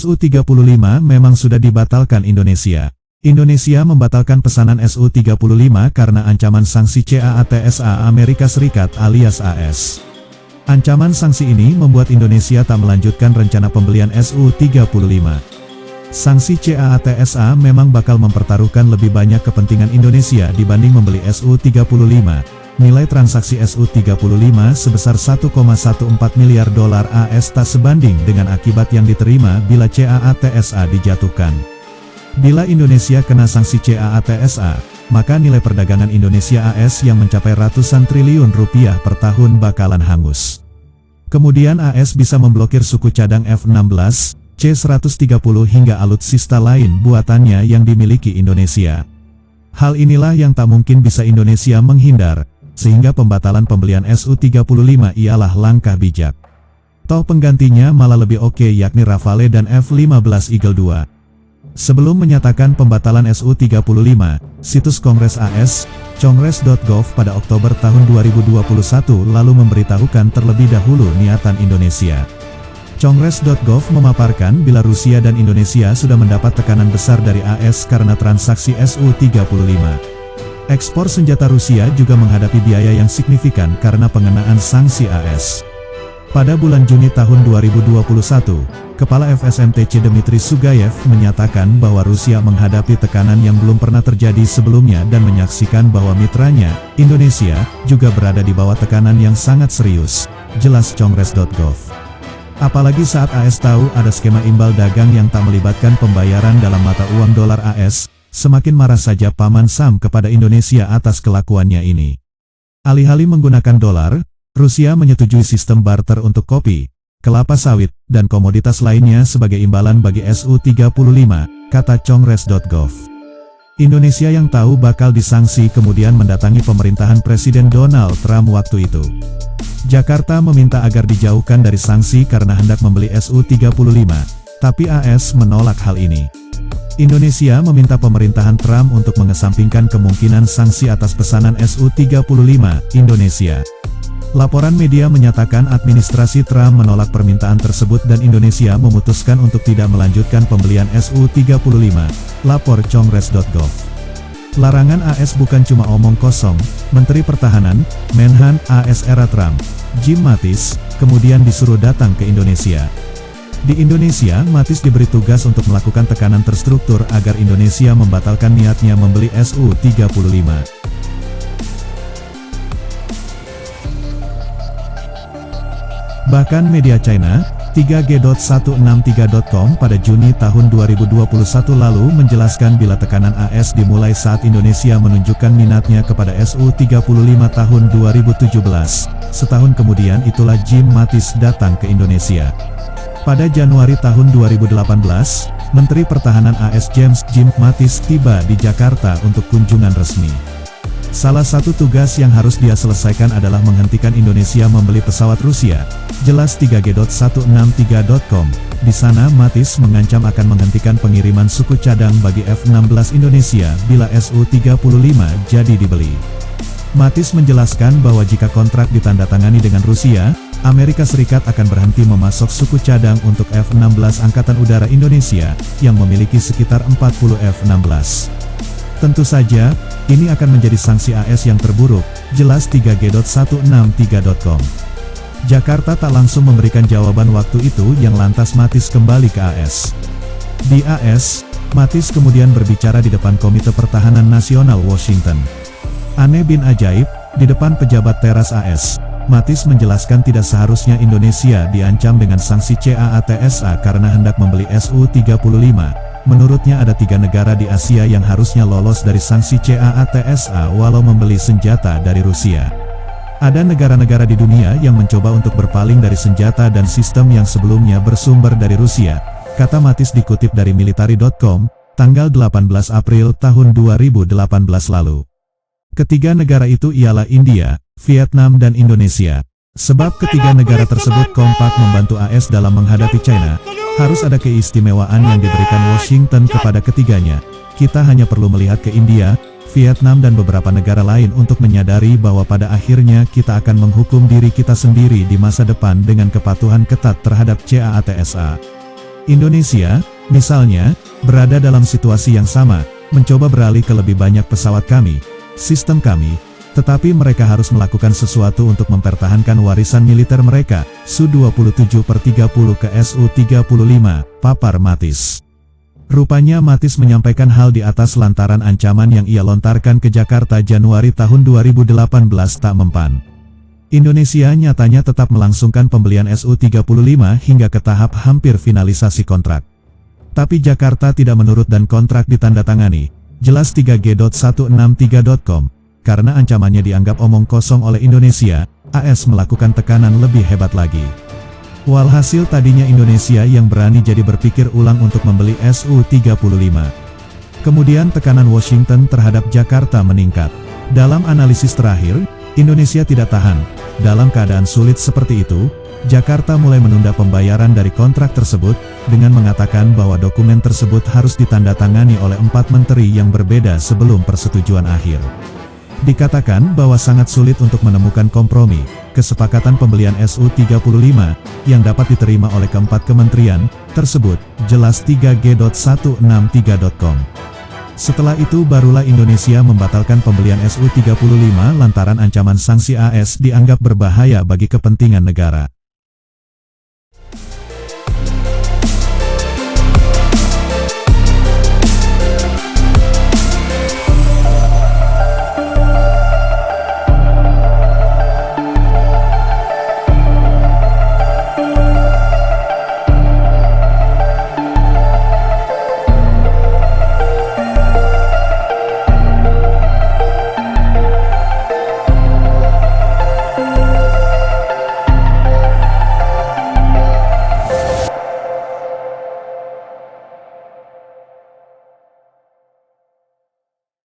Su-35 memang sudah dibatalkan Indonesia. Indonesia membatalkan pesanan Su-35 karena ancaman sanksi CAATSA Amerika Serikat alias AS. Ancaman sanksi ini membuat Indonesia tak melanjutkan rencana pembelian Su-35. Sanksi CAATSA memang bakal mempertaruhkan lebih banyak kepentingan Indonesia dibanding membeli Su-35. Nilai transaksi Su-35 sebesar 1,14 miliar dolar AS tak sebanding dengan akibat yang diterima bila CAATSA dijatuhkan. Bila Indonesia kena sanksi CAATSA, maka nilai perdagangan Indonesia AS yang mencapai ratusan triliun rupiah per tahun bakalan hangus. Kemudian AS bisa memblokir suku cadang F-16, C-130 hingga alutsista lain buatannya yang dimiliki Indonesia. Hal inilah yang tak mungkin bisa Indonesia menghindar, sehingga pembatalan pembelian Su-35 ialah langkah bijak. Toh penggantinya malah lebih oke yakni Rafale dan F-15 Eagle II. Sebelum menyatakan pembatalan Su-35, situs Kongres AS, Congres.gov pada Oktober tahun 2021 lalu memberitahukan terlebih dahulu niatan Indonesia. Congres.gov memaparkan bila Rusia dan Indonesia sudah mendapat tekanan besar dari AS karena transaksi Su-35. Ekspor senjata Rusia juga menghadapi biaya yang signifikan karena pengenaan sanksi AS. Pada bulan Juni tahun 2021, Kepala FSMTC Dmitry Sugayev menyatakan bahwa Rusia menghadapi tekanan yang belum pernah terjadi sebelumnya dan menyaksikan bahwa mitranya, Indonesia, juga berada di bawah tekanan yang sangat serius, jelas Congres.gov. Apalagi saat AS tahu ada skema imbal dagang yang tak melibatkan pembayaran dalam mata uang dolar AS, semakin marah saja Paman Sam kepada Indonesia atas kelakuannya ini. Alih-alih menggunakan dolar, Rusia menyetujui sistem barter untuk kopi, kelapa sawit, dan komoditas lainnya sebagai imbalan bagi Su-35, kata Congres.gov. Indonesia yang tahu bakal disangsi kemudian mendatangi pemerintahan Presiden Donald Trump waktu itu. Jakarta meminta agar dijauhkan dari sanksi karena hendak membeli Su-35, tapi AS menolak hal ini. Indonesia meminta pemerintahan Trump untuk mengesampingkan kemungkinan sanksi atas pesanan Su-35 Indonesia. Laporan media menyatakan administrasi Trump menolak permintaan tersebut dan Indonesia memutuskan untuk tidak melanjutkan pembelian Su-35, lapor Congres.gov. Larangan AS bukan cuma omong kosong, Menteri Pertahanan, Menhan AS era Trump, Jim Mattis, kemudian disuruh datang ke Indonesia. Di Indonesia, Mattis diberi tugas untuk melakukan tekanan terstruktur agar Indonesia membatalkan niatnya membeli Su-35. Bahkan media China, 3G.163.com pada Juni tahun 2021 lalu menjelaskan bila tekanan AS dimulai saat Indonesia menunjukkan minatnya kepada Su-35 tahun 2017. Setahun kemudian itulah Jim Mattis datang ke Indonesia. Pada Januari tahun 2018, Menteri Pertahanan AS Jim Mattis tiba di Jakarta untuk kunjungan resmi. Salah satu tugas yang harus dia selesaikan adalah menghentikan Indonesia membeli pesawat Rusia, jelas 3G.163.com. Di sana Mattis mengancam akan menghentikan pengiriman suku cadang bagi F-16 Indonesia bila Su-35 jadi dibeli. Mattis menjelaskan bahwa jika kontrak ditandatangani dengan Rusia, Amerika Serikat akan berhenti memasok suku cadang untuk F-16 Angkatan Udara Indonesia, yang memiliki sekitar 40 F-16. Tentu saja, ini akan menjadi sanksi AS yang terburuk, jelas 3G.163.com. Jakarta tak langsung memberikan jawaban waktu itu yang lantas Mattis kembali ke AS. Di AS, Mattis kemudian berbicara di depan Komite Pertahanan Nasional Washington. Aneh bin ajaib, di depan pejabat teras AS, Mattis menjelaskan tidak seharusnya Indonesia diancam dengan sanksi CAATSA karena hendak membeli Su-35. Menurutnya ada 3 negara di Asia yang harusnya lolos dari sanksi CAATSA walau membeli senjata dari Rusia. Ada negara-negara di dunia yang mencoba untuk berpaling dari senjata dan sistem yang sebelumnya bersumber dari Rusia, kata Mattis dikutip dari Military.com, tanggal 18 April tahun 2018 lalu. Ketiga negara itu ialah India, Vietnam dan Indonesia. Sebab ketiga negara tersebut kompak membantu AS dalam menghadapi China, harus ada keistimewaan yang diberikan Washington kepada ketiganya. Kita hanya perlu melihat ke India, Vietnam dan beberapa negara lain untuk menyadari bahwa pada akhirnya kita akan menghukum diri kita sendiri di masa depan dengan kepatuhan ketat terhadap CAATSA. Indonesia, misalnya, berada dalam situasi yang sama, mencoba beralih ke lebih banyak pesawat kami, sistem kami, tetapi mereka harus melakukan sesuatu untuk mempertahankan warisan militer mereka, Su-27/30 ke Su-35, papar Mattis. Rupanya Mattis menyampaikan hal di atas lantaran ancaman yang ia lontarkan ke Jakarta Januari tahun 2018 tak mempan. Indonesia nyatanya tetap melangsungkan pembelian Su-35 hingga ke tahap hampir finalisasi kontrak. Tapi Jakarta tidak menurut dan kontrak ditandatangani, jelas 3G.163.com, karena ancamannya dianggap omong kosong oleh Indonesia, AS melakukan tekanan lebih hebat lagi. Walhasil tadinya Indonesia yang berani jadi berpikir ulang untuk membeli Su-35. Kemudian tekanan Washington terhadap Jakarta meningkat. Dalam analisis terakhir, Indonesia tidak tahan. Dalam keadaan sulit seperti itu, Jakarta mulai menunda pembayaran dari kontrak tersebut, dengan mengatakan bahwa dokumen tersebut harus ditandatangani oleh 4 menteri yang berbeda sebelum persetujuan akhir. Dikatakan bahwa sangat sulit untuk menemukan kompromi, kesepakatan pembelian Su-35, yang dapat diterima oleh keempat kementerian, tersebut, jelas 3G.163.com. Setelah itu barulah Indonesia membatalkan pembelian Su-35 lantaran ancaman sanksi AS dianggap berbahaya bagi kepentingan negara.